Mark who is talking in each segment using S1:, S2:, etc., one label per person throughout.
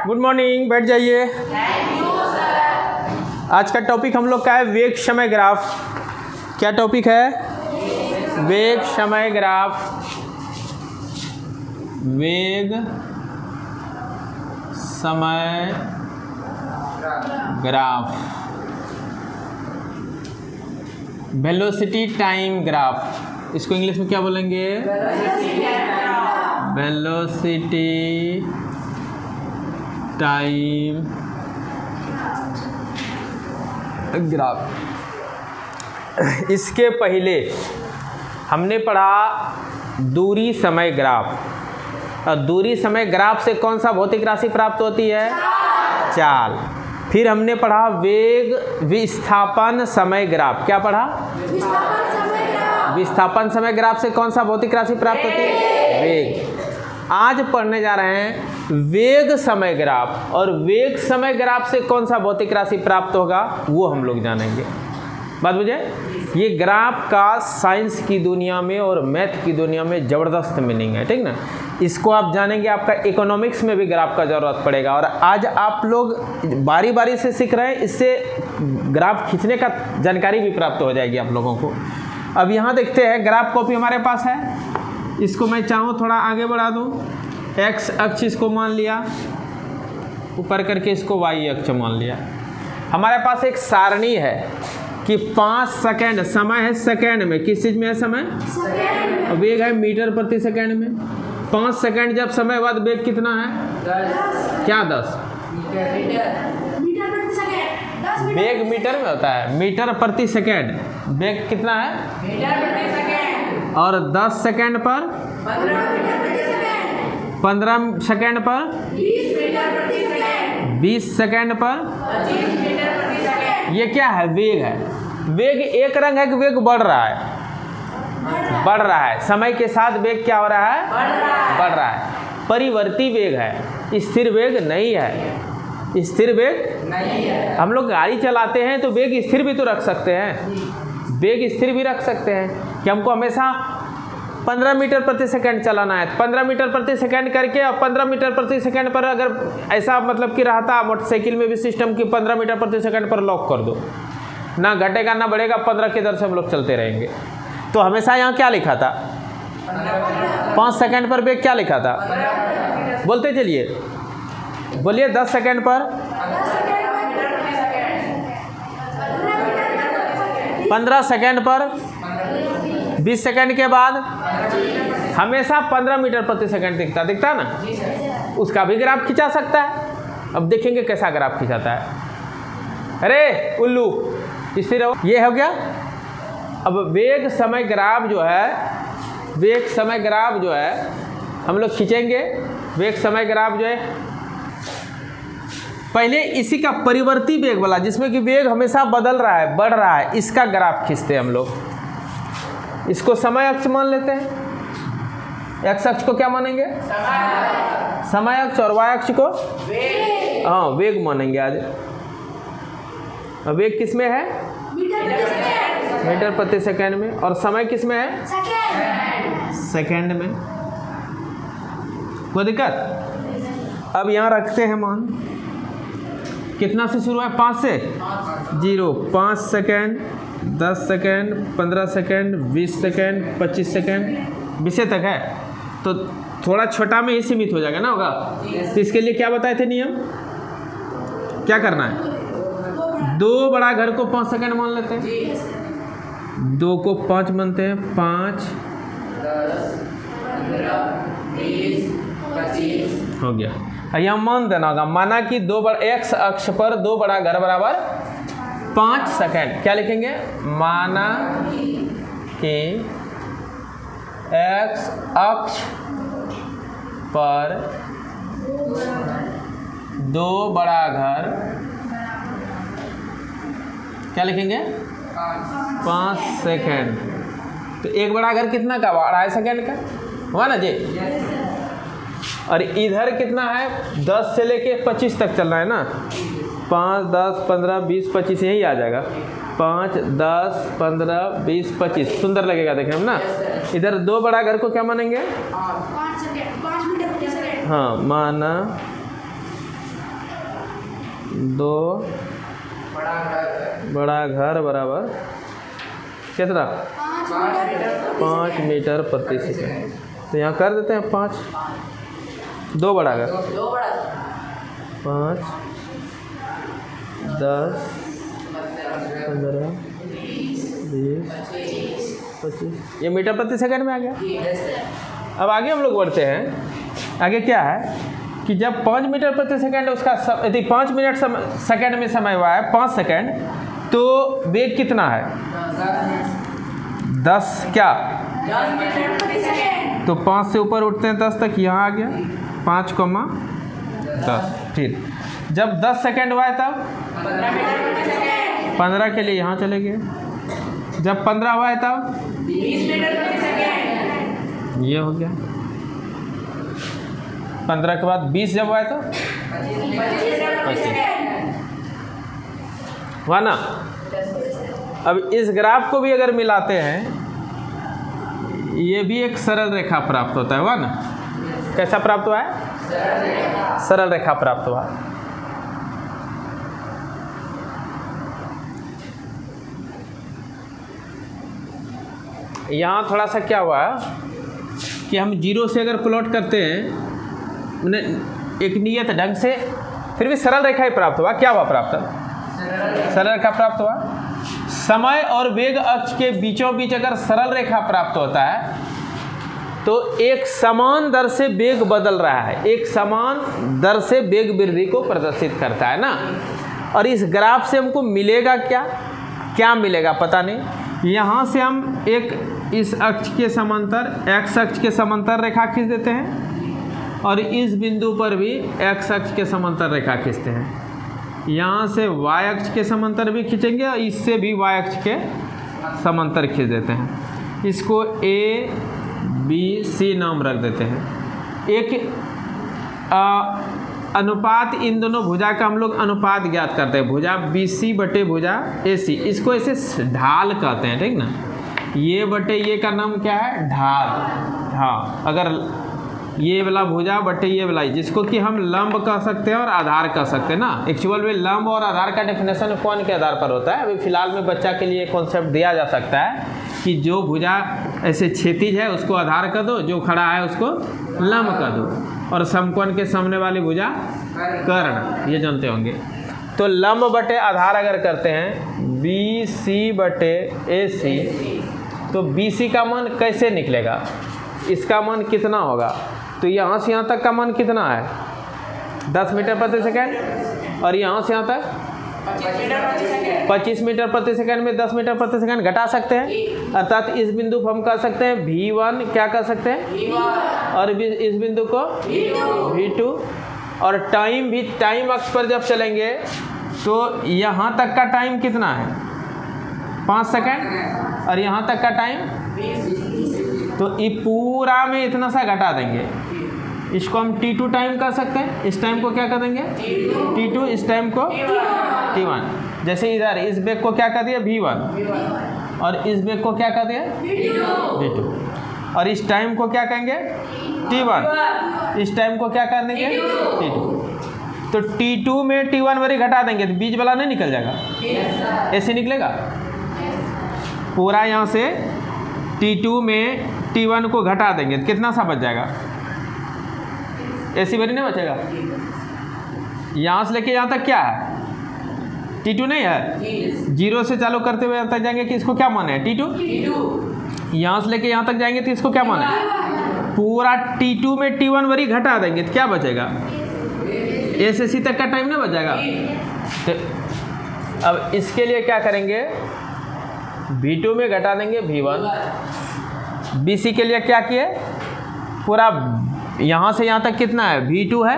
S1: Good morning, बैठ जाइए। आज का टॉपिक हम लोग का है वेग समय ग्राफ। क्या टॉपिक है? वेग समय ग्राफ। वेग समय ग्राफ, वेलोसिटी टाइम ग्राफ। इसको इंग्लिश में क्या बोलेंगे? Velocity time graph. इसके पहले हमने पढ़ा दूरी समय ग्राफ। और दूरी समय ग्राफ से कौन सा भौतिक राशि प्राप्त होती है? चाल। फिर हमने पढ़ा वेग विस्थापन समय ग्राफ। क्या पढ़ा? विस्थापन समय ग्राफ से कौन सा भौतिक राशि प्राप्त होती है? वेग। आज पढ़ने जा रहे हैं वेग समय ग्राफ, और वेग समय ग्राफ से कौन सा भौतिक राशि प्राप्त होगा वो हम लोग जानेंगे। बात बुझे? ये ग्राफ का साइंस की दुनिया में और मैथ की दुनिया में ज़बरदस्त मीनिंग है, ठीक ना। इसको आप जानेंगे, आपका इकोनॉमिक्स में भी ग्राफ का ज़रूरत पड़ेगा। और आज आप लोग बारी बारी से सीख रहे हैं, इससे ग्राफ खींचने का जानकारी भी प्राप्त हो जाएगी आप लोगों को। अब यहाँ देखते हैं, ग्राफ कॉपी हमारे पास है। इसको मैं चाहूँ थोड़ा आगे बढ़ा दूँ। एक्स अक्ष इसको मान लिया, ऊपर करके इसको वाई अक्ष मान लिया। हमारे पास एक सारणी है कि 5 सेकेंड समय है, सेकेंड में किस चीज़ में है? समय। और वेग है मीटर प्रति सेकेंड में। 5 सेकेंड जब समय बाद वेग कितना है? 10। क्या 10? वेग मीटर में होता है, मीटर प्रति सेकेंड। वेग कितना है? मीटर प्रति सेकेंड। और 10 सेकेंड पर 15 सेकेंड पर 20 मीटर प्रति सेकेंड। 20 सेकेंड पर 25 मीटर प्रति सेकेंड। ये क्या है? वेग है। वेग एक रंग है कि वेग बढ़ रहा है? बढ़ रहा है। समय के साथ वेग क्या हो रहा है? बढ़ रहा है। परिवर्ती वेग है, स्थिर वेग नहीं है। स्थिर वेग नहीं है। हम लोग गाड़ी चलाते हैं तो वेग स्थिर भी तो रख सकते हैं। वेग स्थिर भी रख सकते हैं कि हमको हमेशा 15 मीटर प्रति सेकंड चलाना है, 15 मीटर प्रति सेकंड करके, और 15 मीटर प्रति सेकंड पर अगर ऐसा मतलब कि रहता मोटरसाइकिल में भी सिस्टम कि 15 मीटर प्रति सेकंड पर लॉक कर दो, ना घटेगा ना बढ़ेगा, 15 के दर से हम लोग चलते रहेंगे। तो हमेशा यहाँ क्या लिखा था? 5 सेकंड पर वेग क्या लिखा था? बोलते चलिए, बोलिए। 10 सेकंड पर 15 सेकंड पर 20 सेकंड के बाद हमेशा 15 मीटर प्रति सेकंड दिखता ना। उसका भी ग्राफ खिंचा सकता है। अब देखेंगे कैसा ग्राफ खिंचाता है। अरे उल्लू, स्थिर रहो। ये हो गया। अब वेग समय ग्राफ जो है, वेग समय ग्राफ जो है हम लोग खींचेंगे। वेग समय ग्राफ जो है, पहले इसी का परिवर्ती वेग वाला, जिसमें कि वेग हमेशा बदल रहा है, बढ़ रहा है, इसका ग्राफ खींचते हैं हम लोग। इसको समय अक्ष मान लेते हैं। एक्स अक्ष को क्या मानेंगे? समय अक्ष। और वाई अक्ष को वेग। हाँ, वेग मानेंगे आज। वेग किस में है? मीटर प्रति सेकंड में। और समय किस में है? सेकंड में। कोई दिक्कत? अब यहाँ रखते हैं मान। कितना से शुरू है? 5 से 0। 5 second, 10 second, 15 second, 20 second, 25 second, 20 तक है। तो थोड़ा छोटा में ही सीमित हो जाएगा ना, होगा। तो इसके लिए क्या बताए थे नियम? क्या करना है? 2 बड़ा घर को 5 सेकंड मान लेते हैं। 2 को 5 मानते हैं। 5, 10, 15, 20, 25 हो गया। यहाँ मान देना होगा। माना कि एक्स अक्ष पर 2 बड़ा घर बराबर 5 सेकंड। क्या लिखेंगे? माना कि एक्स अक्ष पर 2 बड़ा घर, क्या लिखेंगे? 5 सेकंड। तो एक बड़ा घर कितना का? 2.5 सेकंड का हुआ ना जी। और इधर कितना है? 10 से लेके 25 तक चल रहा है ना। 5, 10, 15, 20, 25 यही आ जाएगा। 5, 10, 15, 20, 25 सुंदर लगेगा देखने में ना। इधर 2 बड़ा घर को क्या मानेंगे? हाँ माना 2 बड़ा घर बराबर कितना 5 मीटर प्रति सेकंड। तो यहाँ कर देते हैं 5, 2 बड़ा घर 5 10 15 20 25 ये मीटर प्रति सेकंड में आ गया। अब आगे हम लोग बढ़ते हैं। आगे क्या है कि जब 5 मीटर प्रति सेकंड उसका यदि 5 मिनट सेकंड में समय हुआ है 5 सेकंड, तो वेग कितना है 10 क्या
S2: 10 मीटर प्रति सेकंड।
S1: तो 5 से ऊपर उठते हैं 10 तक, यहाँ आ गया 5,10। ठीक, जब 10 सेकंड हुआ है तब
S2: 15 मीटर प्रति सेकंड।
S1: 15 के लिए यहाँ चले गए। जब 15 हुआ है तब
S2: 20 मीटर प्रति सेकंड।
S1: ये हो गया। 15 के बाद 20 जब हुआ है तो
S2: 25 मीटर प्रति सेकंड
S1: हुआ ना। अब इस ग्राफ को भी अगर मिलाते हैं, ये भी एक सरल रेखा प्राप्त होता है, हुआ ना। कैसा प्राप्त हुआ है, सरल रेखा प्राप्त हुआ। यहाँ थोड़ा सा क्या हुआ कि हम 0 से अगर प्लॉट करते हैं एक नियत ढंग से, फिर भी सरल रेखा ही प्राप्त हुआ। क्या हुआ प्राप्त, सरल रेखा प्राप्त हुआ। समय और वेग अक्ष के बीचों बीच अगर सरल रेखा प्राप्त होता है तो एक समान दर से वेग बदल रहा है, एक समान दर से वेग वृद्धि को प्रदर्शित करता है ना। और इस ग्राफ से हमको मिलेगा क्या, क्या मिलेगा पता नहीं। यहाँ से हम एक इस अक्ष के समांतर, एक्स अक्ष के समांतर रेखा खींच देते हैं और इस बिंदु पर भी एक्स अक्ष के समांतर रेखा खींचते हैं। यहाँ से y अक्ष के समांतर भी खींचेंगे और इससे भी y अक्ष के समांतर खींच देते हैं। इसको A B C नाम रख देते हैं। एक अनुपात इन दोनों भुजा का हम लोग अनुपात ज्ञात करते हैं, भुजा BC बटे भुजा AC। इसको ऐसे ढाल कहते हैं, ठीक ना। ये बटे ये का नाम क्या है, ढाल। हाँ, अगर ये वाला भुजा बटे ये वाला, जिसको कि हम लंब कह सकते हैं और आधार कह सकते हैं ना। एक्चुअल में लंब और आधार का डेफिनेशन कोण के आधार पर होता है। अभी फिलहाल में बच्चा के लिए कॉन्सेप्ट दिया जा सकता है कि जो भुजा ऐसे क्षैतिज है उसको आधार कर दो, जो खड़ा है उसको लंब कर दो, और समकोण के सामने वाली भुजा कर्ण, ये जानते होंगे। तो लंब बटे आधार अगर करते हैं BC बटे AC, तो BC का मान कैसे निकलेगा, इसका मान कितना होगा। तो यहाँ से यहाँ तक का मान कितना है 10 मीटर प्रति सेकंड, और यहाँ से यहाँ तक 25 मीटर प्रति सेकंड में 10 मीटर प्रति सेकंड घटा सकते हैं। अर्थात इस बिंदु को हम कह सकते हैं V1, क्या कर सकते हैं और इस बिंदु को V2। और टाइम भी, टाइम अक्ष पर जब चलेंगे तो यहाँ तक का टाइम कितना है 5 सेकंड, और यहाँ तक का टाइम, तो ये पूरा में इतना सा घटा देंगे। इसको हम T2 टाइम कर सकते हैं। इस टाइम को क्या कर देंगे T2, इस टाइम को T1। जैसे इधर इस बेग को क्या कर दिया V1, और इस बेग को क्या कर दिया V2, और इस टाइम को क्या कहेंगे T1, इस टाइम को क्या कर देंगे T2। तो T2 में T1 वाली घटा देंगे तो बीच वाला नहीं निकल जाएगा, ऐसे निकलेगा पूरा। यहाँ से T2 में T1 को घटा देंगे तो कितना सा बच जाएगा, ऐसी बारी नहीं बचेगा। यहाँ से लेके यहाँ तक क्या है T2 नहीं है, 0 से चालू करते हुए यहाँ तक जाएंगे कि इसको क्या माने T2। यहाँ से लेके यहाँ तक जाएंगे तो इसको क्या माने, पूरा T2 में T1 वाली घटा देंगे तो क्या बचेगा, A से C तक का टाइम नहीं बचेगा। तो अब इसके लिए क्या करेंगे, V2 में घटा देंगे V1। BC के लिए क्या किए, पूरा यहाँ से यहाँ तक कितना है V2 है,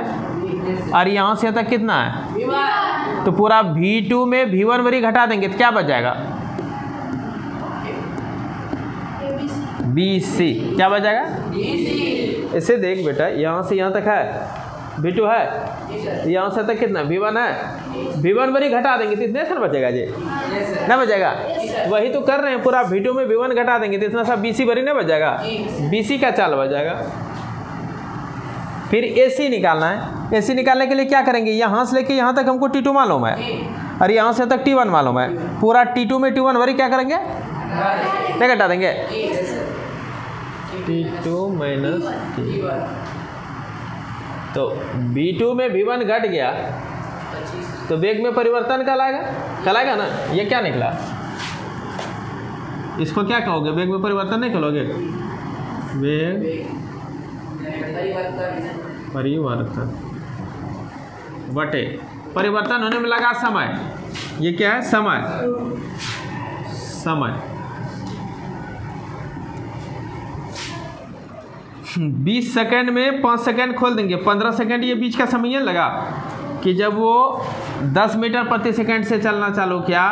S1: और यहाँ से यहाँ तक कितना है, तो पूरा V2 में V1 वाली घटा देंगे तो क्या बच जाएगा BC। क्या बच जाएगा, इसे देख बेटा, यहाँ से यहाँ तक है V2 है, यहाँ से तक कितना V1 है, V1 वाली घटा देंगे तो इतने सर बचेगा जी, ना बचेगा। वही तो कर रहे हैं, पूरा V2 में V1 घटा देंगे तो इतना सा BC भरी नहीं बच जाएगा, BC का चाल बच जाएगा। फिर AC निकालना है। AC निकालने के लिए क्या करेंगे, यहाँ से लेके यहाँ तक हमको T2 मालूम है और यहाँ से तक T1 मालूम है। पूरा T2 में T1 वरी क्या करेंगे, क्या घटा देंगे, T2 माइनस T1। तो B2 में V1 घट गया तो वेग में परिवर्तन कहलाएगा ना। ये क्या निकला, इसको क्या कहोगे, वेग में परिवर्तन नहीं कहोगे, वेग परिवर्तन बटे परिवर्तन होने में लगा समय। ये क्या है, समय 20 सेकंड में 5 सेकंड खोल देंगे, 15 सेकंड ये बीच का समय लगा कि जब वो 10 मीटर प्रति सेकंड से चलना चालू किया,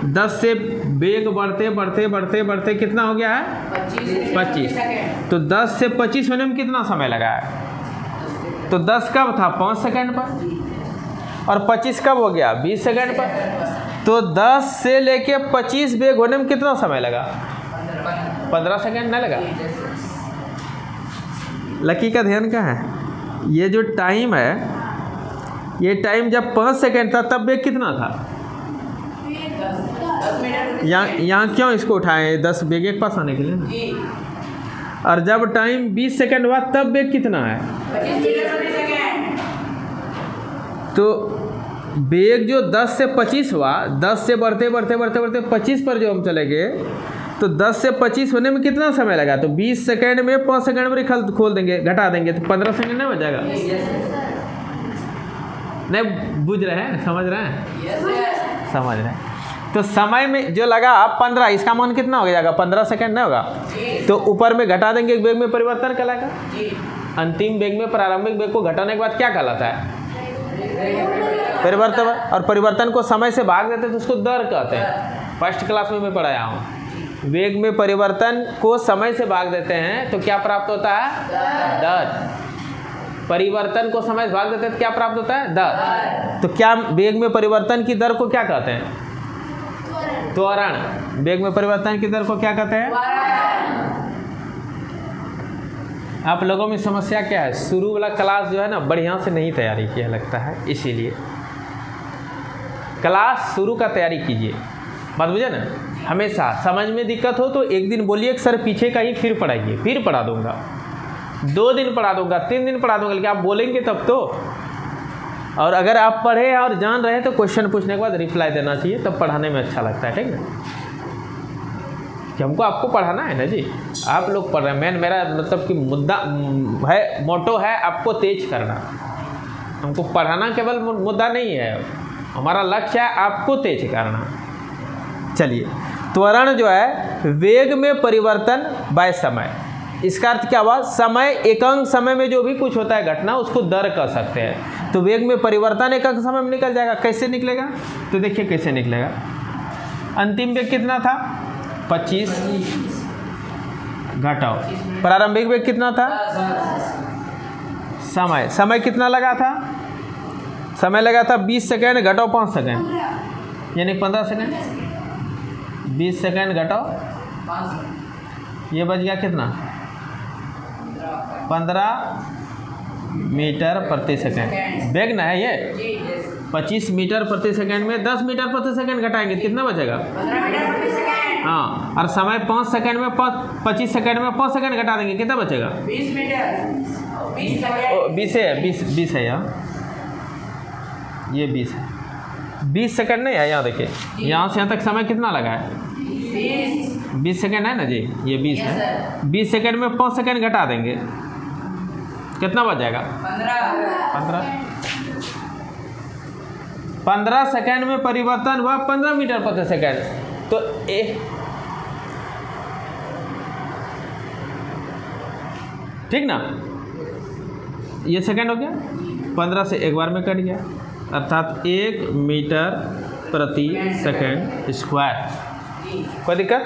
S1: 10 से वेग बढ़ते बढ़ते बढ़ते बढ़ते कितना हो गया है 25। तो 10 से 25 होने में कितना समय लगा है, तो 10 कब था 5 सेकंड पर और 25 कब हो गया 20 सेकंड पर। तो 10 से लेके 25 वेग होने में कितना समय लगा, 15 सेकंड नहीं लगा। लकी का ध्यान क्या है, ये जो टाइम है, ये टाइम जब 5 सेकंड था तब वेग कितना था, यहाँ क्यों इसको उठाएं 10 वेग एक पास आने के लिए ना। और जब टाइम 20 सेकंड हुआ तब वेग कितना है, तो वेग जो 10 से 25 हुआ, 10 से बढ़ते बढ़ते बढ़ते बढ़ते 25 पर जो हम चले गए, तो 10 से 25 होने में कितना समय लगा, तो 20 सेकंड में 5 सेकंड में खोल देंगे, घटा देंगे तो 15 सेकंड नहीं हो जाएगा। नहीं बुझ रहे हैं, समझ रहे हैं, समझ रहे हैं। तो समय में जो लगा 15, इसका मान कितना हो जाएगा 15 सेकंड नहीं होगा, तो ऊपर में घटा देंगे, वेग में परिवर्तन कहलाएगा। अंतिम वेग में प्रारंभिक वेग को घटाने के बाद क्या कहलाता है, परिवर्तन। और परिवर्तन को समय से भाग देते तो उसको दर कहते हैं। फर्स्ट क्लास में मैं पढ़ाया हूँ, वेग में परिवर्तन को समय से भाग देते हैं तो क्या प्राप्त होता है, दर। परिवर्तन को समय से भाग देते हैं तो क्या प्राप्त होता है, दर। तो क्या वेग में परिवर्तन की दर को क्या कहते हैं, त्वरण। वेग में परिवर्तन की दर को क्या कहते हैं, आप लोगों में समस्या क्या है, शुरू वाला क्लास जो है ना बढ़िया से नहीं तैयारी किया लगता है, इसीलिए क्लास शुरू का तैयारी कीजिए, बात बुझे ना। हमेशा समझ में दिक्कत हो तो एक दिन बोलिए सर पीछे का ही फिर पढ़ाइए, फिर पढ़ा दूंगा, 2 दिन पढ़ा दूंगा, 3 दिन पढ़ा दूंगा, लेकिन आप बोलेंगे तब तो। और अगर आप पढ़े और जान रहे तो क्वेश्चन पूछने के बाद रिप्लाई देना चाहिए, तब पढ़ाने में अच्छा लगता है, ठीक है। कि हमको आपको पढ़ाना है ना जी, आप लोग पढ़ रहे हैं। मेरा मतलब कि मुद्दा है, मोटो है आपको तेज करना, हमको पढ़ाना केवल मुद्दा नहीं है, हमारा लक्ष्य है आपको तेज करना। चलिए, त्वरण जो है वेग में परिवर्तन बाय समय, इसका अर्थ क्या हुआ, समय एकांक समय में जो भी कुछ होता है घटना उसको दर कह सकते हैं। तो वेग में परिवर्तन एकांक समय में निकल जाएगा। कैसे निकलेगा, तो देखिए कैसे निकलेगा। अंतिम वेग कितना था 25 घटाओ प्रारंभिक वेग कितना था, समय कितना लगा था, समय लगा था 20 सेकेंड घटाओ 5 सेकेंड यानी 15 सेकेंड। 20 सेकेंड घटाओ, ये बच गया कितना 15 मीटर प्रति सेकेंड। वेग ना है ये 25 मीटर प्रति सेकेंड में 10 मीटर प्रति सेकेंड घटाएंगे कितना बचेगा, हाँ। और समय 5 सेकेंड में 25 सेकेंड में 5 सेकेंड घटा देंगे कितना बचेगा
S2: 20 मीटर
S1: 20 है यहाँ, ये 20 है, 20 सेकेंड नहीं है यहाँ। देखिए यहाँ से यहाँ तक समय कितना लगा है 20 सेकेंड है ना जी, ये 20 है। 20 सेकेंड में 5 सेकेंड घटा देंगे कितना बच जाएगा 15 सेकेंड में परिवर्तन हुआ 15 मीटर प्रति सेकेंड। तो ठीक ना, ये सेकेंड हो गया, 15 से एक बार में कट गया, अर्थात 1 मीटर प्रति सेकेंड स्क्वायर। कोई दिक्कत,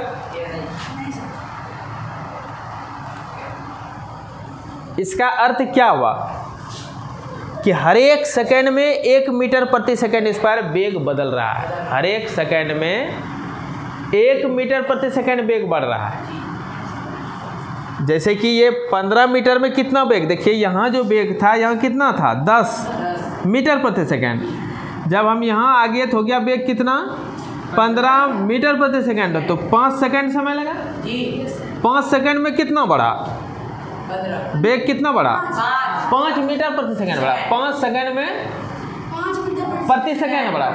S1: इसका अर्थ क्या हुआ कि हर एक सेकेंड में 1 मीटर प्रति सेकेंड स्क्वायर वेग बदल रहा है। हर एक सेकेंड में 1 मीटर प्रति सेकेंड वेग बढ़ रहा है। जैसे कि ये 15 मीटर में कितना वेग, देखिए यहाँ जो वेग था यहाँ कितना था 10 मीटर प्रति सेकेंड। जब हम यहाँ आ गए तो हो गया वेग कितना 15 मीटर प्रति सेकेंड, तो 5 सेकेंड समय लगा। 5 सेकेंड में कितना बढ़ा वेग, कितना बढ़ा 5 मीटर प्रति सेकेंड बढ़ा। 5 सेकेंड में प्रति सेकेंड बढ़ा,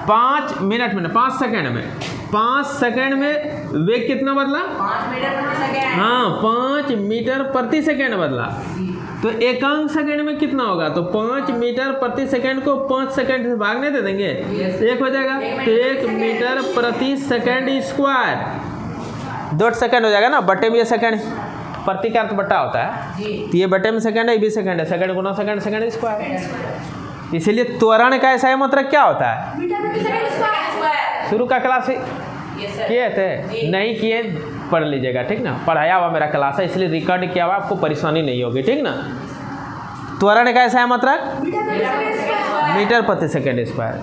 S1: 5 मिनट में 5 सेकेंड में, 5 सेकेंड में वेग कितना बदला
S2: 5 मीटर प्रति सेकेंड।
S1: हाँ 5 मीटर प्रति सेकेंड बदला। तो एकांक सेकेंड में कितना होगा, तो 5 मीटर प्रति सेकेंड को 5 सेकेंड से भागने दे देंगे, एक हो जाएगा। तो 1 मीटर प्रति सेकेंड स्क्वायर 2 सेकेंड हो जाएगा ना, बट्टे में ये सेकेंड प्रति का अर्थ बट्टा होता है, तो ये बट्टे में सेकेंड है, ये भी सेकेंड है, सेकेंड गुना सेकेंड, सेकेंड स्क्वायर। इसीलिए त्वरण का ऐसा मतलब क्या होता है, शुरू का क्लास किए थे नहीं किए पढ़ लीजिएगा, ठीक ना, पढ़ाया हुआ मेरा क्लास है इसलिए रिकॉर्ड किया हुआ, आपको परेशानी नहीं होगी, ठीक ना। त्वरण का ऐसा है मतलब मीटर प्रति सेकेंड स्क्वायर।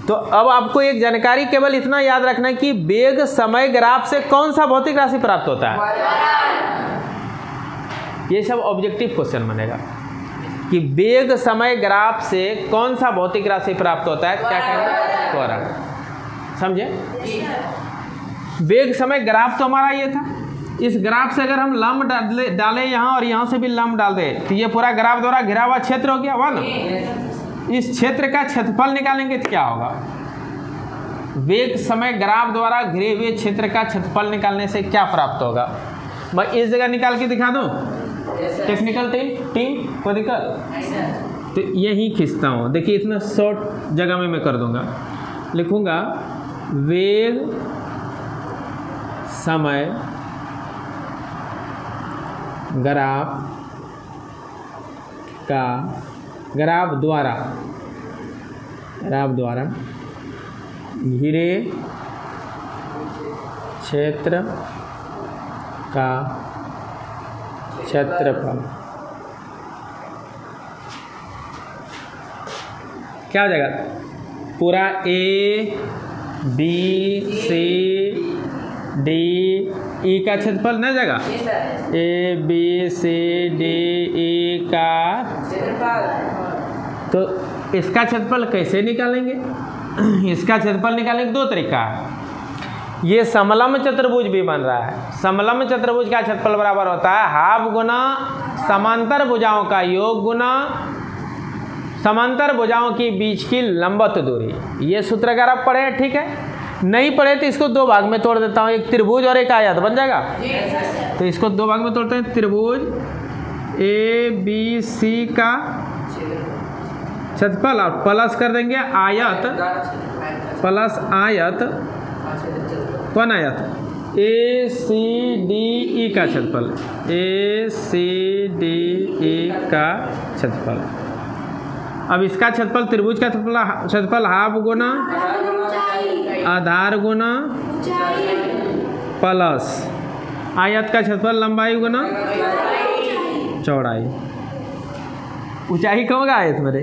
S1: तो अब आपको एक जानकारी केवल इतना याद रखना है कि वेग समय ग्राफ से कौन सा भौतिक राशि प्राप्त होता है, ये सब ऑब्जेक्टिव क्वेश्चन बनेगा कि वेग समय ग्राफ से कौन सा भौतिक राशि प्राप्त होता है, क्या कहेंगे त्वरण, समझे। वेग समय ग्राफ तो हमारा ये था, इस ग्राफ से अगर हम लंब डालें यहाँ और यहाँ से भी लंब डाल दें तो ये पूरा ग्राफ द्वारा घिरा हुआ क्षेत्र हो गया, हुआ ना। इस क्षेत्र का क्षेत्रफल निकालेंगे तो क्या होगा, वेग समय ग्राफ द्वारा घिरे हुए क्षेत्र का क्षेत्रफल निकालने से क्या प्राप्त होगा। मैं इस जगह निकाल के दिखा दूँ, टेक्निकल टीम को दिक्कत, तो यही खींचता हूँ, देखिए इतना शॉर्ट जगह में मैं कर दूंगा, लिखूंगा वेग समय ग्राफ का ग्राफ द्वारा घिरे क्षेत्र का क्षेत्रफल क्या हो जाएगा, पूरा A B C D E का क्षेत्रफल नहीं जाएगा, A B C D E का, तो इसका क्षेत्रफल कैसे निकालेंगे, इसका क्षेत्रफल निकालेंगे दो तरीका है। ये समलंब चतुर्भुज भी बन रहा है, समलंब चतुर्भुज का क्षेत्रफल बराबर होता है हाफ गुना समांतर भुजाओं का योग गुना समांतर भुजाओं की बीच की लंबवत दूरी। ये सूत्र अगर आप पढ़े हैं ठीक है, नहीं पढ़े तो इसको दो भाग में तोड़ देता हूँ, एक त्रिभुज और एक आयत बन जाएगा। तो इसको दो भाग में तोड़ते हैं, त्रिभुज ए बी सी का क्षेत्रफल और प्लस कर देंगे आयत, प्लस आयत, कौन आयत ए सी डी ई का क्षेत्रफल, ए सी डी ई का क्षेत्रफल। अब इसका क्षेत्रफल त्रिभुज का क्षेत्रफल हाफ गुना आधार गुना प्लस आयत का क्षेत्रफल लंबाई गुना चौड़ाई। ऊंचाई कब होगा आयत मेरे,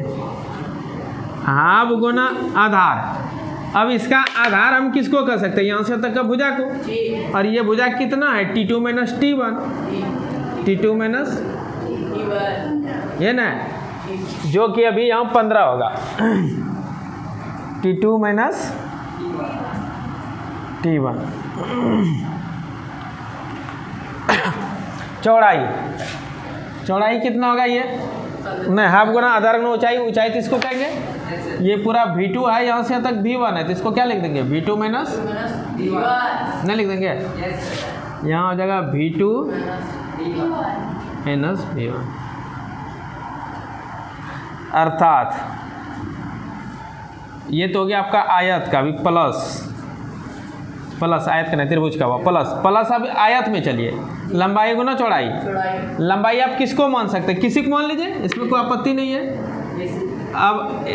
S1: हाफ गुना आधार। अब इसका आधार हम किसको कर सकते हैं, यहाँ से तक का भुजा को, और ये भुजा कितना है T2 minus T1, T2 minus ये ना, जो कि अभी यहाँ 15 होगा, T2 माइनस T1। चौड़ाई कितना होगा, ये नहीं हाफ गुना आधार गुना ऊंचाई, ऊंचाई तो इसको कहेंगे, ये पूरा V2 है, यहाँ से तक V1 है, तो इसको क्या लिख देंगे V2 माइनस नहीं लिख देंगे, यहाँ हो जाएगा V2 माइनस V1। अर्थात ये तो हो गया आपका आयत का भी प्लस आयत का नहीं त्रिभुज का हुआ प्लस। अब आयत में चलिए, लंबाई गुना चौड़ाई, लंबाई आप किसको मान सकते हैं, किसी को मान लीजिए, इसमें कोई आपत्ति नहीं है। अब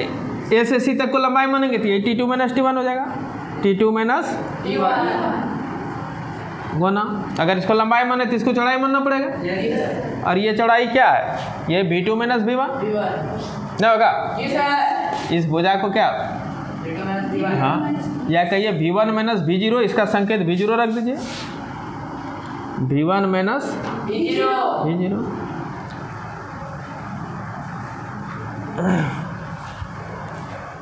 S1: ए से सी तक को लंबाई मानेंगे तो ये T2 माइनस T1 हो जाएगा, T2 माइनस गुना, अगर इसको लंबाई माने तो इसको चौड़ाई मानना पड़ेगा, और ये चौड़ाई क्या है, ये V2 माइनस V1 नहीं होगा, इस भुजा को क्या हाँ या कहिए V1 माइनस V0, इसका संकेत V0 रख दीजिए, V1 माइनस V0।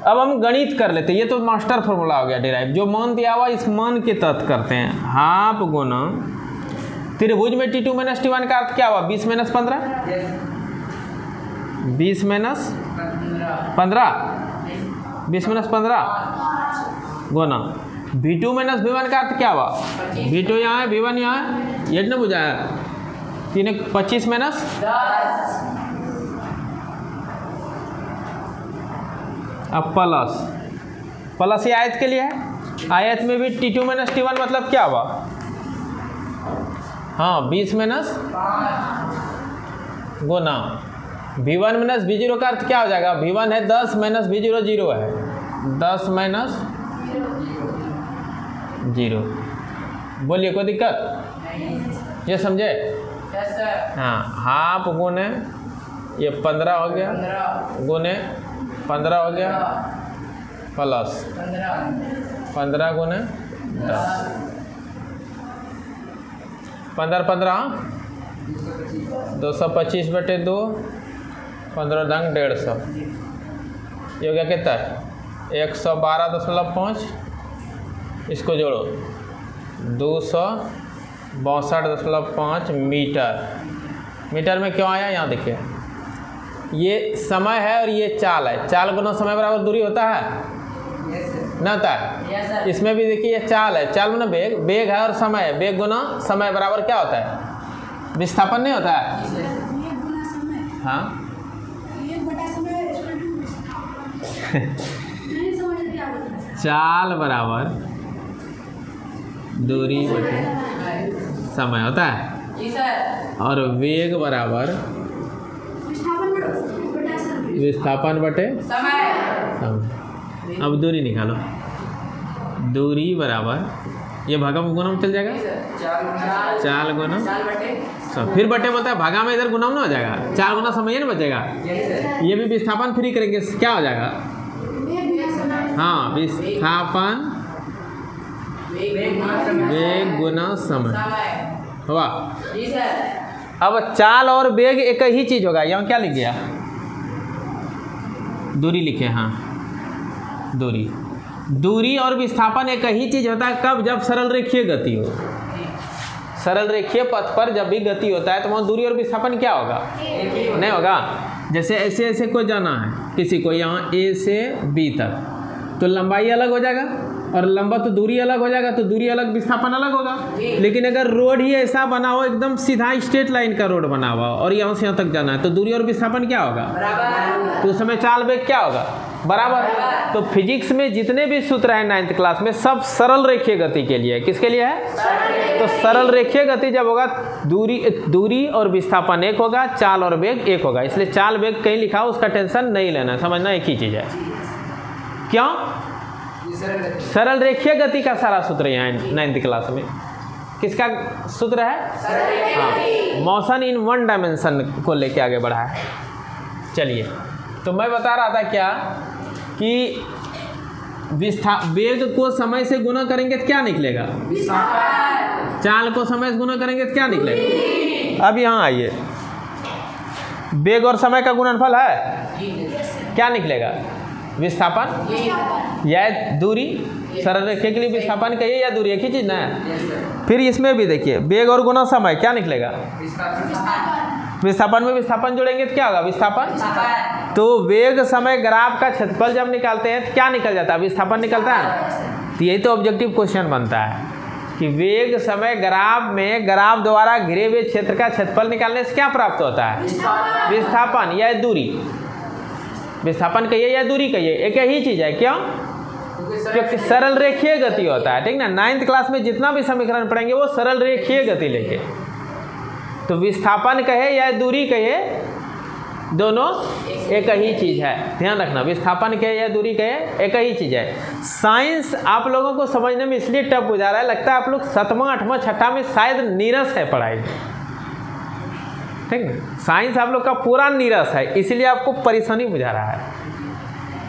S1: अब हम गणित कर लेते हैं। ये तो मास्टर फॉर्मूला हो गया डिराइव, जो मान दिया हुआ इस मान के तहत करते हैं। हाफ गुना त्रिभुज में T2 - T1 का अर्थ क्या हुआ? 20 - 15, 20 - 15, 20 - 15 गुना V2 - V1 का अर्थ क्या हुआ? V2 यहाँ है, V1 यहाँ है, ये ना बुझाया 3 25 - 10 अब प्लस ये आयत के लिए है। आयत में भी T2 - T1 मतलब क्या हुआ? हाँ 20 - गुना V1 - V0 का अर्थ क्या हो जाएगा? V1 है 10 - V0 0 है, 10 - 0। बोलिए कोई दिक्कत? ये समझे? हाँ हाफ गुने ये 15 हो गया, गुने 15 हो गया, प्लस 15 गुने 10, 15 15 225/2, 15 दंग 150। ये हो गया कितना है? 112.5। इसको जोड़ो 262.5 मीटर। मीटर में क्यों आया? यहाँ देखिए ये समय है और ये चाल है। चाल गुना समय बराबर दूरी होता है ना होता है? इसमें भी देखिए ये चाल है, चाल में वेग, वेग है और समय है। वेग गुना समय बराबर क्या होता है? विस्थापन नहीं होता है? हाँ चाल बराबर दूरी बटे समय होता है, और वेग बराबर विस्थापन बटे समय। अब दूरी निकालो। दूरी बराबर ये भागा में गुना में चल जाएगा, चाल गुना सब, फिर बटे बोलता है भागा में, इधर गुना में ना हो जाएगा, 4 गुना समय ना बचेगा। ये भी विस्थापन फ्री करेंगे, क्या हो जाएगा? हाँ विस्थापन वेग गुना समय हुआ। अब चाल और वेग एक ही चीज होगा। यहाँ क्या लिख गया? दूरी लिखे। हाँ दूरी और विस्थापन एक ही चीज होता है। कब? जब सरल रेखीय गति हो। सरल रेखीय पथ पर जब भी गति होता है तो वहाँ दूरी और विस्थापन क्या होगा? नहीं होगा। जैसे ऐसे ऐसे को जाना है किसी को, यहाँ A से B तक, तो लंबाई अलग हो जाएगा और लंबा तो दूरी अलग हो जाएगा, तो दूरी अलग विस्थापन अलग होगा। लेकिन अगर रोड ही ऐसा बना हो, एकदम सीधा स्ट्रेट लाइन का रोड बना हुआ और यहाँ से यहाँ तक जाना है, तो दूरी और विस्थापन क्या होगा? तो उस समय चाल वेग क्या होगा? बराबर। तो फिजिक्स में जितने भी सूत्र हैं 9th क्लास में, सब सरल रेखीय गति के लिए है। किसके लिए है? तो सरल रेखीय गति जब होगा, दूरी और विस्थापन एक होगा, चाल और वेग एक होगा। इसलिए चाल वेग कहीं लिखा हो उसका टेंशन नहीं लेना, समझना एक ही चीज है। क्यों? सरल रेखीय गति का सारा सूत्र यहाँ है 9th क्लास में। किसका सूत्र है? हाँ, मोशन इन वन डायमेंशन को लेके आगे बढ़ा है। चलिए, तो मैं बता रहा था क्या कि वेग को समय से गुना करेंगे तो क्या निकलेगा? चाल को समय से गुना करेंगे तो क्या निकलेगा? अब यहाँ आइए, वेग और समय का गुणनफल है, क्या निकलेगा? विस्थापन या दूरी। सरल रेखा के लिए विस्थापन कहिए या दूरी, एक ही चीज ना है। फिर इसमें भी देखिए, वेग और गुना समय, क्या निकलेगा? विस्थापन में विस्थापन जोड़ेंगे तो क्या होगा? विस्थापन। तो वेग समय ग्राफ का क्षेत्रफल जब निकालते हैं तो क्या निकल जाता है? विस्थापन निकलता है। तो यही तो ऑब्जेक्टिव क्वेश्चन बनता है कि वेग समय ग्राफ में ग्राफ द्वारा घिरे हुए क्षेत्र का क्षेत्रफल निकालने से क्या प्राप्त होता है? विस्थापन या दूरी। विस्थापन कहिए या दूरी कहिए, एक ही चीज है। क्यों? क्योंकि सरल रेखीय गति होता है, ठीक ना। 9th क्लास में जितना भी समीकरण पढ़ेंगे वो सरल रेखीय गति लेके। तो विस्थापन कहे या दूरी कहे, दोनों एक ही चीज है, ध्यान रखना। विस्थापन कहे या दूरी कहे, एक ही चीज है। साइंस आप लोगों को समझने में इसलिए टफ हो जा रहा है, लगता है आप लोग 7वां 8वां 6ठा में शायद नीरस है पढ़ाई, ठीक है। साइंस आप लोग का पूरा नीरस है, इसलिए आपको परेशानी बुझा रहा है।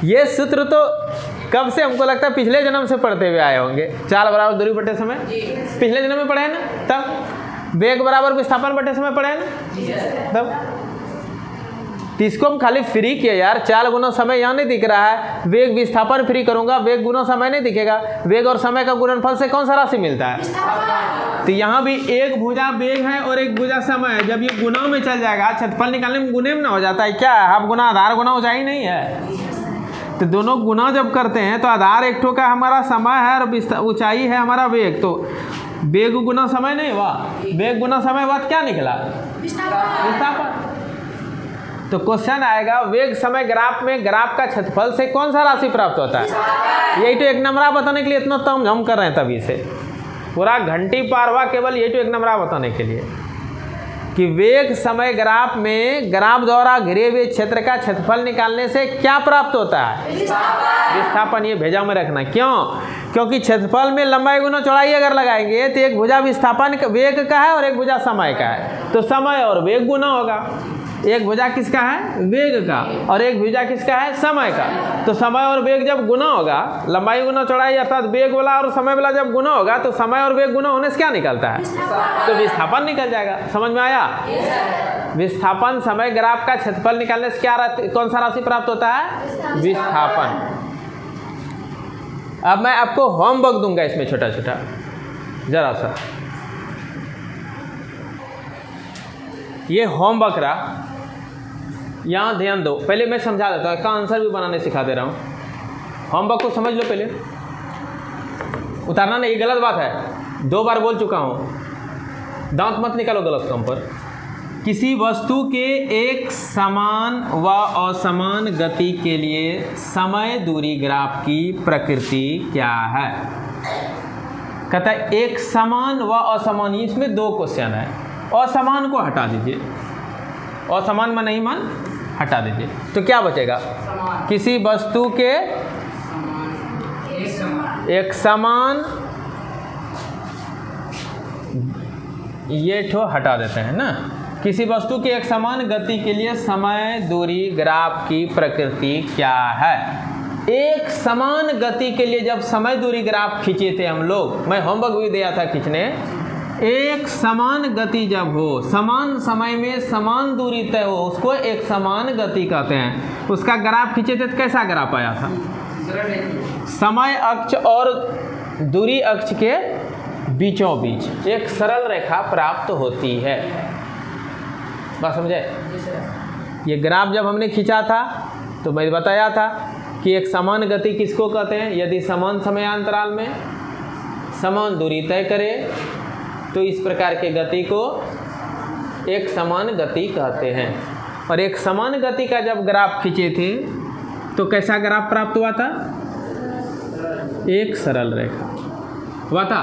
S1: ये सूत्र तो कब से हमको लगता है पिछले जन्म से पढ़ते हुए आए होंगे। चाल बराबर दूरी बटे समय, पिछले जन्म में पढ़े ना। तब वेग बराबर विस्थापन बटे समय पड़े ना तब। तो इसको हम खाली फ्री किए यार, 4 गुना समय यहाँ नहीं दिख रहा है, वेग विस्थापन फ्री करूंगा, वेग गुना समय नहीं दिखेगा, वेग और समय का गुणनफल से कौन सा राशि मिलता है। तो यहाँ भी एक भुजा वेग है और एक भुजा समय है, जब ये गुना में चल जाएगा क्षेत्रफल निकालने में गुने में ना हो जाता है क्या, हाफ गुना आधार गुना ऊंचाई नहीं है। तो दोनों गुना जब करते हैं तो आधार एक ठो का हमारा समय है और ऊंचाई है हमारा वेग, तो वेग गुना समय नहीं हुआ, वेग गुना समय बाद क्या निकला विस्थापन। तो क्वेश्चन आएगा वेग समय ग्राफ में ग्राफ का क्षेत्रफल से कौन सा राशि प्राप्त होता है। यही तो एक नंबरा बताने के लिए इतना तम झम कर रहे हैं तभी से, पूरा घंटी पार हुआ केवल यही तो एक नंबरा बताने के लिए कि वेग समय ग्राफ में ग्राफ द्वारा घिरे हुए क्षेत्र का क्षेत्रफल निकालने से क्या प्राप्त होता है विस्थापन। ये भेजा में रखना, क्यों, क्योंकि क्षेत्रफल में लंबाई गुना चौड़ाई अगर लगाएंगे तो एक भुजा विस्थापन वेग का है और एक भुजा समय का है, तो समय और वेग गुना होगा। एक भुजा किसका है वेग का और एक भुजा किसका है समय का, तो समय और वेग जब गुना होगा, लंबाई गुना चौड़ाई अर्थात वेग वाला और समय वाला जब गुना होगा तो समय और वेग गुना होने से क्या निकलता है तो विस्थापन निकल जाएगा। समझ में आया। विस्थापन समय ग्राफ का क्षेत्रफल निकालने से क्या कौन सा राशि प्राप्त होता है विस्थापन। अब मैं आपको होमवर्क दूंगा इसमें छोटा छोटा जरा सा, ये होमवर्क रहा, यहाँ ध्यान दो। पहले मैं समझा देता हूँ, इसका आंसर भी बनाने सिखा दे रहा हूँ। होमवर्क को समझ लो पहले, उतारना नहीं, गलत बात है, 2 बार बोल चुका हूँ, दांत मत निकालो गलत काम पर। किसी वस्तु के एक समान व असमान गति के लिए समय दूरी ग्राफ की प्रकृति क्या है। कहता है एक समान व असमान, इसमें 2 क्वेश्चन है। असमान को हटा दीजिए, असमान में नहीं मान हटा दीजिए, तो क्या बचेगा किसी वस्तु के एक समान, ये ठो हटा देते हैं ना, किसी वस्तु के एक समान गति के लिए समय दूरी ग्राफ की प्रकृति क्या है। एक समान गति के लिए जब समय दूरी ग्राफ खींचे थे हम लोग, मैं होमवर्क भी दिया था खींचने, एक समान गति जब हो, समान समय में समान दूरी तय हो, उसको एक समान गति कहते हैं। उसका ग्राफ खींचे थे तो कैसा ग्राफ आया था, समय अक्ष और दूरी अक्ष के बीचों बीच एक सरल रेखा प्राप्त होती है। बात समझे। ये ग्राफ जब हमने खींचा था तो मैं बताया था कि एक समान गति किसको कहते हैं, यदि समान समयांतराल में समान दूरी तय करे तो इस प्रकार के गति को एक समान गति कहते हैं। और एक समान गति का जब ग्राफ खींचे थे तो कैसा ग्राफ प्राप्त हुआ था, एक सरल रेखा हुआ था।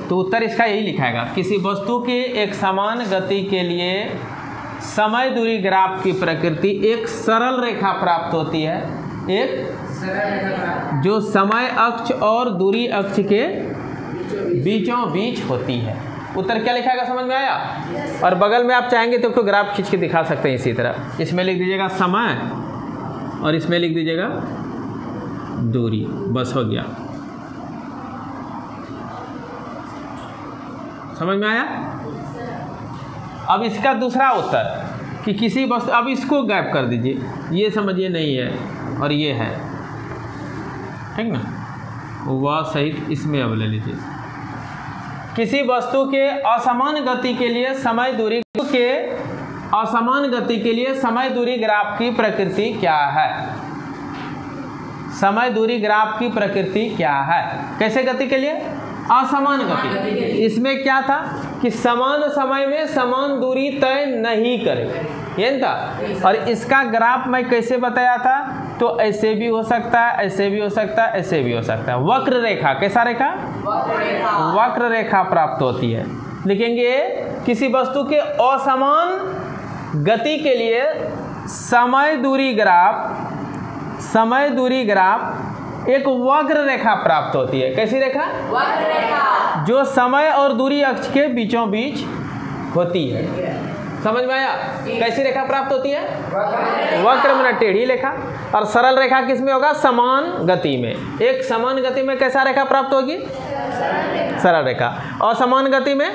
S1: तो उत्तर इसका यही लिखाएगा, किसी वस्तु के एक समान गति के लिए समय दूरी ग्राफ की प्रकृति एक सरल रेखा प्राप्त होती है, एक जो समय अक्ष और दूरी अक्ष के बीचों बीच होती है। उत्तर क्या लिखाएगा समझ में आया। और बगल में आप चाहेंगे तो ग्राफ खींच के दिखा सकते हैं इसी तरह, इसमें लिख दीजिएगा समय और इसमें लिख दीजिएगा दूरी, बस हो गया। समझ में आया। अब इसका दूसरा उत्तर कि किसी वस्तु, अब इसको गैप कर दीजिए, ये समझिए नहीं है और ये है, ठीक ना, वह सहित इसमें अब ले लीजिए। किसी वस्तु के असमान गति के लिए समय दूरी के असमान गति के लिए समय दूरी ग्राफ की प्रकृति क्या है। समय दूरी ग्राफ की प्रकृति क्या है, कैसे गति के लिए असमान गति। इसमें क्या था कि समान समय में समान दूरी तय नहीं करे, ये था। और इसका ग्राफ मैं कैसे बताया था, तो ऐसे भी हो सकता है, ऐसे भी हो सकता है, ऐसे भी हो सकता है। वक्र रेखा, कैसा रेखा, वक्र रेखा प्राप्त होती है। लिखेंगे किसी वस्तु के असमान गति के लिए समय दूरी ग्राफ एक वक्र रेखा प्राप्त होती है। कैसी रेखा, वक्र रेखा, जो समय और दूरी अक्ष के बीचों बीच होती है। समझ में आया। कैसी रेखा प्राप्त होती है, वक्र में टेढ़ी रेखा। और सरल रेखा किस में होगा, समान गति में। एक समान गति में कैसा रेखा प्राप्त होगी, सरल रेखा। और समान गति में,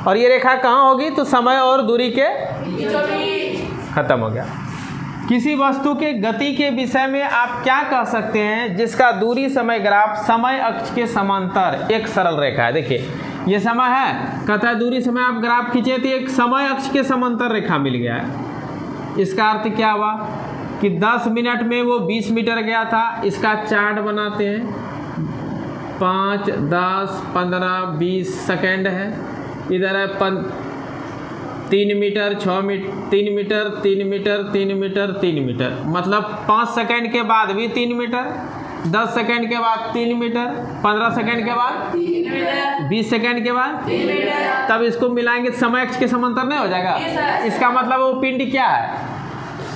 S1: और ये रेखा कहाँ होगी? तो समय और दूरी के खत्म हो गया। किसी वस्तु के गति के विषय में आप क्या कह सकते हैं जिसका दूरी समय ग्राफ समय अक्ष के समांतर एक सरल रेखा है? देखिए ये समय है, कहता है दूरी समय आप ग्राफ खींचे तो एक समय अक्ष के समांतर रेखा मिल गया है। इसका अर्थ क्या हुआ कि 10 मिनट में वो 20 मीटर गया था। इसका चार्ट बनाते हैं, 5, 10, 15, 20 सेकेंड है। इधर है 3 metre, 6 metre, 3 metre, 3 metre, 3 metre, 3 metre, मतलब 5 सेकेंड के बाद भी 3 मीटर, 10 सेकेंड के बाद 3 मीटर, 15 सेकेंड के बाद 20 सेकेंड के बाद, तब इसको मिलाएंगे समय अक्ष के समांतर नहीं हो जाएगा? इसका मतलब वो पिंड क्या है?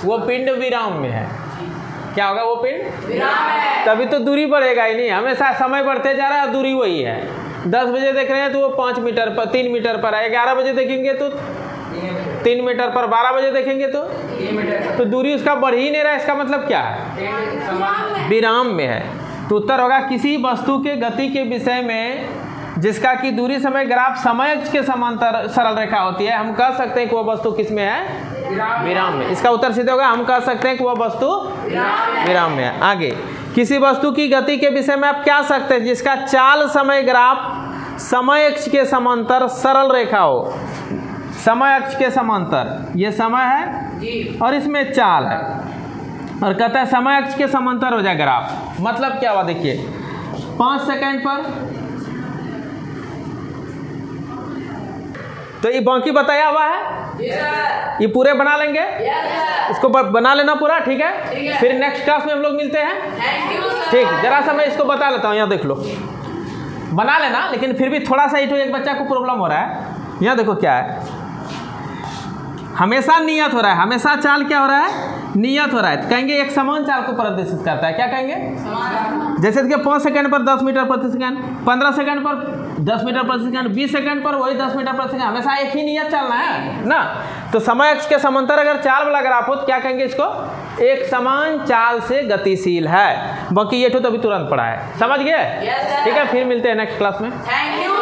S1: वो पिंड विराम में है। क्या होगा? वो पिंड विराम है। तभी तो दूरी बढ़ेगा ही नहीं, हमेशा समय बढ़ते जा रहा है, दूरी वही है। 10 बजे देख रहे हैं तो वो 5 मीटर पर, 3 मीटर पर है। 11 बजे देखेंगे तो 3 मीटर पर, 12 बजे देखेंगे तो दूरी उसका बढ़ ही नहीं रहा है। इसका मतलब क्या है? विराम में है। तो उत्तर होगा किसी वस्तु के गति के विषय में जिसका कि दूरी समय ग्राफ समय अक्ष के समांतर सरल रेखा होती है, हम कह सकते हैं कि वह वस्तु किस में है? विराम में। इसका उत्तर सीधे होगा, हम कह सकते हैं कि वह वस्तु विराम में है। आगे, किसी वस्तु की गति के विषय में आप क्या सकते हैं जिसका चाल समय ग्राफ समय अक्ष के समांतर सरल रेखा हो? समय अक्ष के समांतर, ये समय है और इसमें चाल है, और कहता है समय अक्ष के समांतर हो जाए ग्राफ। मतलब क्या हुआ? देखिए 5 सेकेंड पर तो ये बाकी बताया हुआ है, ये पूरे बना लेंगे, इसको बना लेना पूरा, ठीक है? फिर नेक्स्ट क्लास में हम लोग मिलते हैं, ठीक? जरा सा मैं इसको बता लेता हूँ, यहाँ देख लो, बना लेना, लेकिन फिर भी थोड़ा सा एक बच्चा को प्रॉब्लम हो रहा है। यहाँ देखो क्या है, हमेशा नियत हो रहा है, हमेशा चाल क्या हो रहा है? नियत हो रहा है। तो कहेंगे एक समान चाल को प्रदर्शित करता है। क्या कहेंगे? जैसे कि 5 सेकंड पर 10 मीटर प्रति सेकंड, 15 सेकंड पर 10 मीटर प्रति सेकंड, 20 सेकंड पर वही 10 मीटर प्रति सेकंड, हमेशा एक ही नियत चलना है ना। तो समय अक्ष के समांतर अगर चाल वाला ग्राफ हो तो क्या कहेंगे इसको? एक समान चाल से गतिशील है। बाकी ये तो अभी तुरंत पड़ा है, समझ गए? ठीक है, फिर मिलते हैं नेक्स्ट क्लास में।
S2: Thank you.